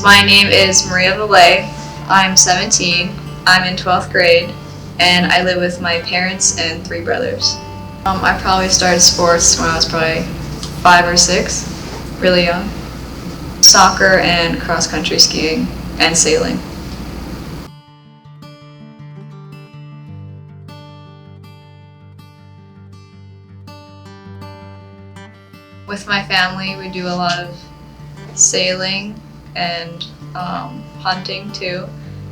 My name is Maria Valle. I'm 17. I'm in 12th grade, and I live with my parents and three brothers. I probably started sports when I was probably 5 or 6, really young. Soccer and cross country skiing and sailing. With my family, we do a lot of sailing and hunting too.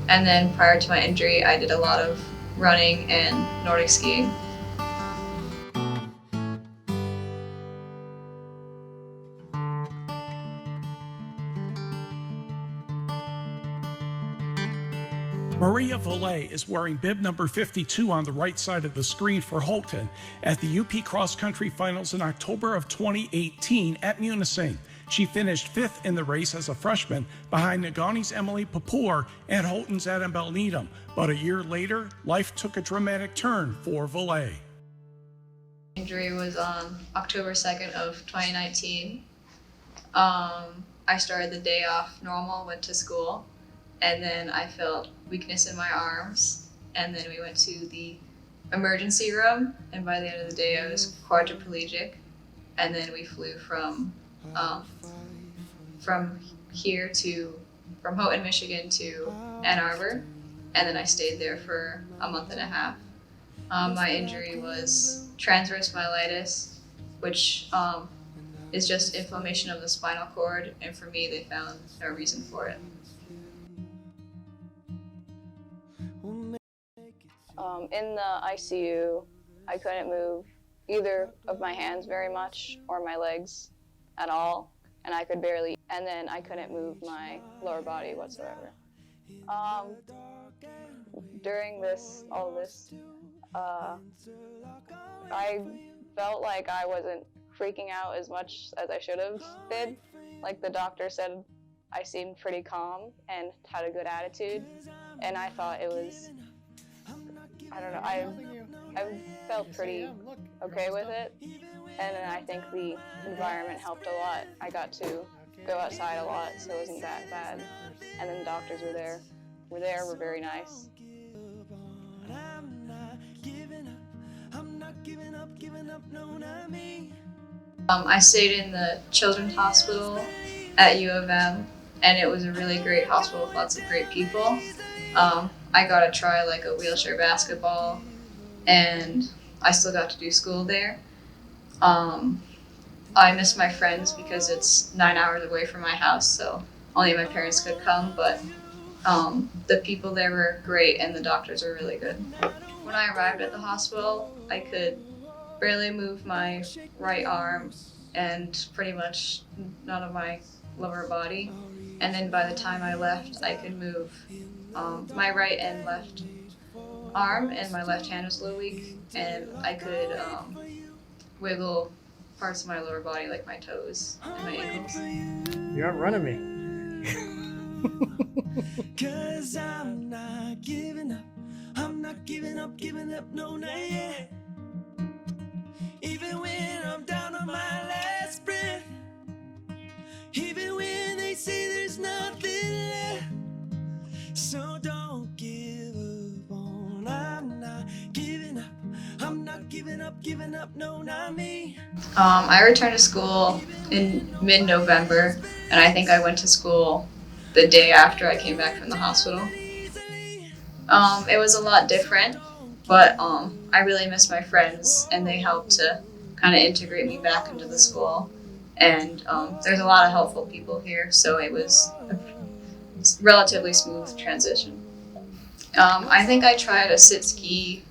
And then prior to my injury, I did a lot of running and Nordic skiing. Maria Valle is wearing bib number 52 on the right side of the screen for Houghton at the UP Cross Country Finals in October of 2018 at Munising. She finished 5th in the race as a freshman behind Negaunee Emily Papour and Houghton's Annabelle Needham. But a year later, life took a dramatic turn for Valle. Injury was on October 2nd of 2019. I started the day off normal, went to school, and then I felt weakness in my arms, and then we went to the emergency room, and by the end of the day I was quadriplegic, and then we flew from Houghton, Michigan to Ann Arbor, and then I stayed there for a month and a half. My injury was transverse myelitis, which is just inflammation of the spinal cord, and for me they found no reason for it. In the ICU, I couldn't move either of my hands very much or my legs at all, and I could barely, and then I couldn't move my lower body whatsoever. During all this, I felt like I wasn't freaking out as much as I should have been. Like the doctor said, I seemed pretty calm and had a good attitude, and I thought it was, I don't know, I felt pretty okay with it, and I think the environment helped a lot. I got to go outside a lot, so it wasn't that bad, and then the doctors were very nice. I stayed in the Children's Hospital at U of M, and it was a really great hospital with lots of great people. I got to try like a wheelchair basketball, and I still got to do school there. I miss my friends because it's 9 hours away from my house, so only my parents could come, but the people there were great and the doctors were really good. When I arrived at the hospital, I could barely move my right arm and pretty much none of my lower body. And then by the time I left, I could move my right and left arm, and my left hand was a little weak, and I could wiggle parts of my lower body like my toes and my ankles. You're outrunning me. Cause I'm not giving up. I'm not giving up, no, not yet. Even when I'm down on my last breath, even when they say there's nothing left. So don't give up on, I'm not giving up. I'm not giving up, no, not me. I returned to school in mid-November, and I think I went to school the day after I came back from the hospital. It was a lot different, but I really miss my friends, and they helped to kind of integrate me back into the school. And there's a lot of helpful people here, so it was a relatively smooth transition. I think I tried a sit ski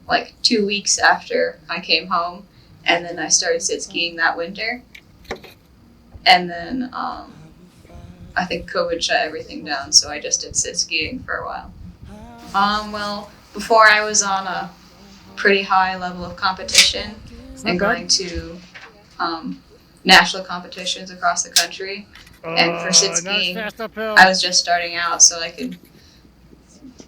like 2 weeks after I came home, and then I started sit skiing that winter. And then I think COVID shut everything down, so I just did sit skiing for a while. Well, before I was on a pretty high level of competition and going to national competitions across the country. And for sit skiing, I was just starting out, so I could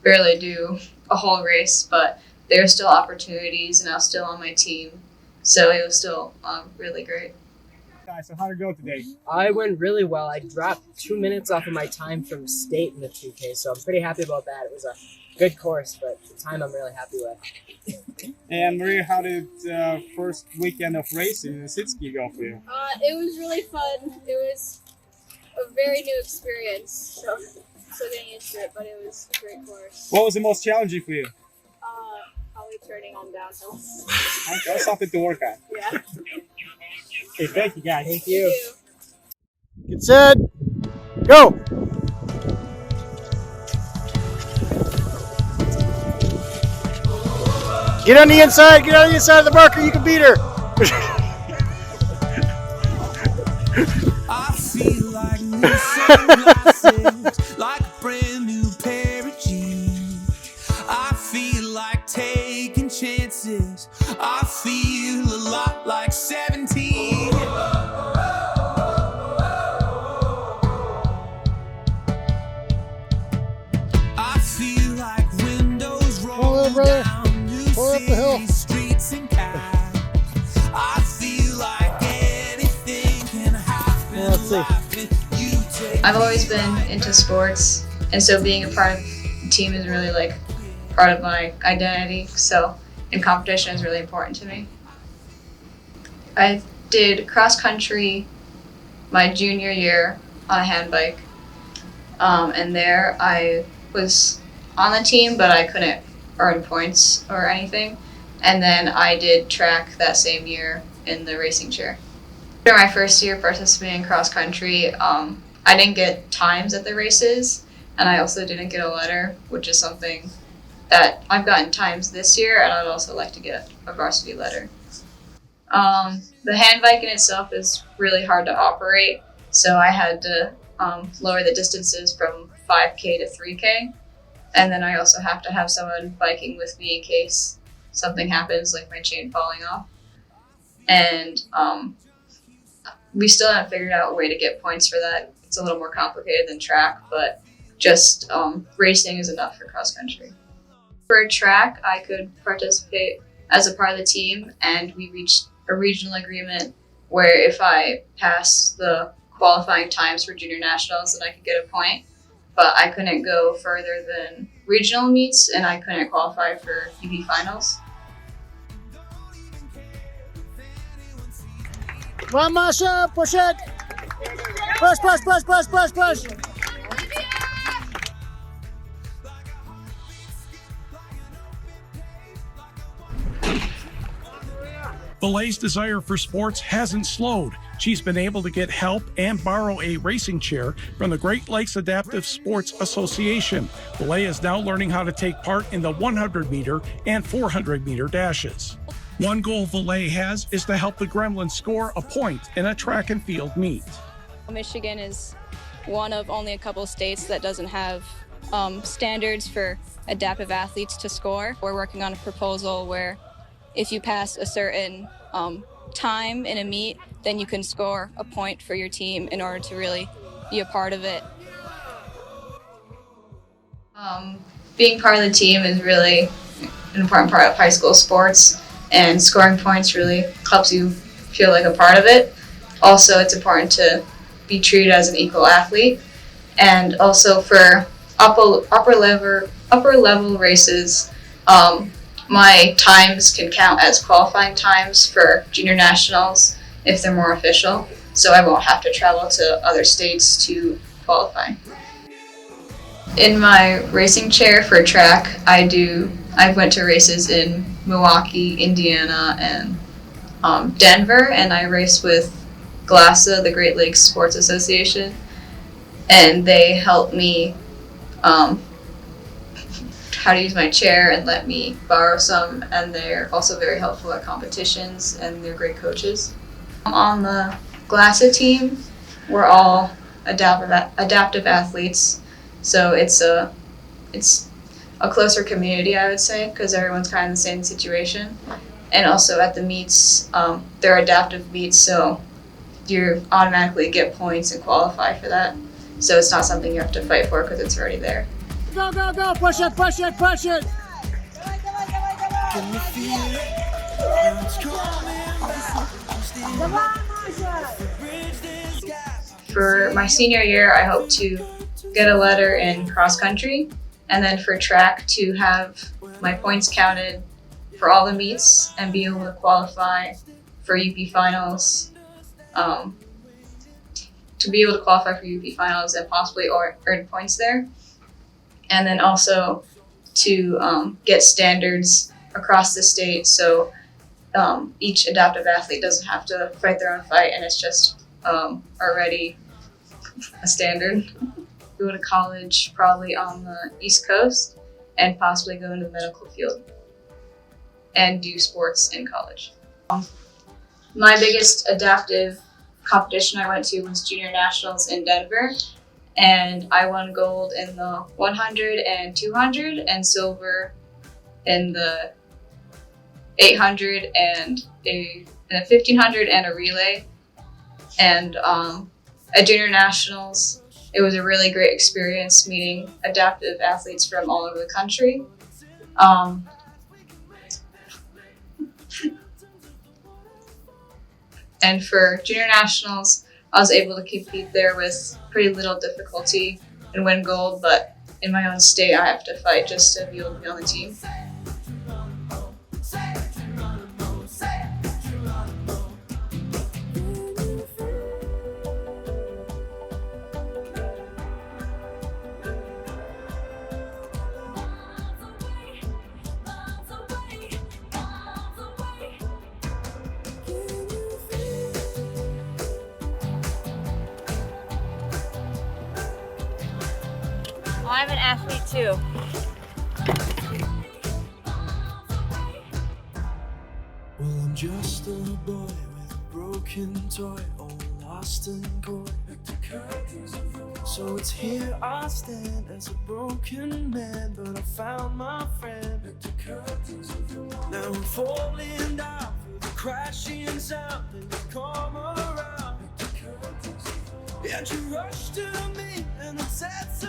barely do a whole race, but there were still opportunities, and I was still on my team, so it was still really great. Kai, so how'd it go today? I went really well. I dropped 2 minutes off of my time from state in the 2K, so I'm pretty happy about that. It was a good course, but the time I'm really happy with. And Maria, how did first weekend of racing in Sitski go for you? It was really fun. It was a very new experience, so still getting used to it, but it was a great course. What was the most challenging for you? Probably turning on downhill. That's something to work on. Yeah. Okay, thank you guys. Thank you. Get set, go! Get on the inside, get on the inside of the marker, you can beat her. I feel like new sunglasses, like a brand new pair of jeans. I feel like taking chances. I feel a lot like 17. I feel like windows roll brother. down new Pull up the hill. city streets and cars. I feel like anything can happen. Let's see. Life if you take I've always been into sports, and so being a part of the team is really like part of my identity. So, and competition is really important to me. I did cross country my junior year on a hand bike, and there I was on the team, but I couldn't earn points or anything. And then I did track that same year in the racing chair. During my first year participating in cross country, I didn't get times at the races, and I also didn't get a letter, which is something that I've gotten times this year, and I'd also like to get a varsity letter. The hand bike in itself is really hard to operate, so I had to lower the distances from 5K to 3K, and then I also have to have someone biking with me in case something happens, like my chain falling off. And we still haven't figured out a way to get points for that. It's a little more complicated than track, but just racing is enough for cross country. For track, I could participate as a part of the team, and we reached a regional agreement where if I pass the qualifying times for junior nationals, then I could get a point. But I couldn't go further than regional meets, and I couldn't qualify for UP finals. Come on, Masha, push it. Push, push, push, push, push, push. Valet's desire for sports hasn't slowed. She's been able to get help and borrow a racing chair from the Great Lakes Adaptive Sports Association. Valet is now learning how to take part in the 100-meter and 400-meter dashes. One goal Valet has is to help the Gremlins score a point in a track and field meet. Michigan is one of only a couple states that doesn't have standards for adaptive athletes to score. We're working on a proposal where if you pass a certain time in a meet, then you can score a point for your team in order to really be a part of it. Being part of the team is really an important part of high school sports, and scoring points really helps you feel like a part of it. Also, it's important to be treated as an equal athlete, and also for upper level races, my times can count as qualifying times for junior nationals if they're more official, so I won't have to travel to other states to qualify. In my racing chair for track, I went to races in Milwaukee, Indiana, and Denver, and I raced with GLASA, the Great Lakes Sports Association, and they helped me how to use my chair and let me borrow some, and they're also very helpful at competitions, and they're great coaches. On the GLASA team, we're all adaptive athletes, so it's a closer community, I would say, because everyone's kind of in the same situation. And also at the meets, they're adaptive meets, so you automatically get points and qualify for that. So it's not something you have to fight for because it's already there. Go, go, go, push it, push it, push it. Can you feel it? Now it's coming. Bridge this gap. For my senior year, I hope to get a letter in cross country, and then for track to have my points counted for all the meets and be able to qualify for UP finals. To be able to qualify for UP finals and possibly earn points there, and then also to get standards across the state, so each adaptive athlete doesn't have to fight their own fight, and it's just already a standard. Go to college probably on the East Coast, and possibly go into the medical field and do sports in college. My biggest adaptive competition I went to was Junior Nationals in Denver, and I won gold in the 100 and 200 and silver in the 800 and a 1500 and a relay. And at Junior Nationals, it was a really great experience meeting adaptive athletes from all over the country. And for Junior Nationals, I was able to compete there with pretty little difficulty and win gold, but in my own state, I have to fight just to be able to be on the team. I'm an athlete too. Well, I'm just a boy with a broken toy, all lost and coy. So it's here I stand as a broken man, but I found my friend. Now I'm falling down through the crashing sound, and you come around. And you rush to me, and it sets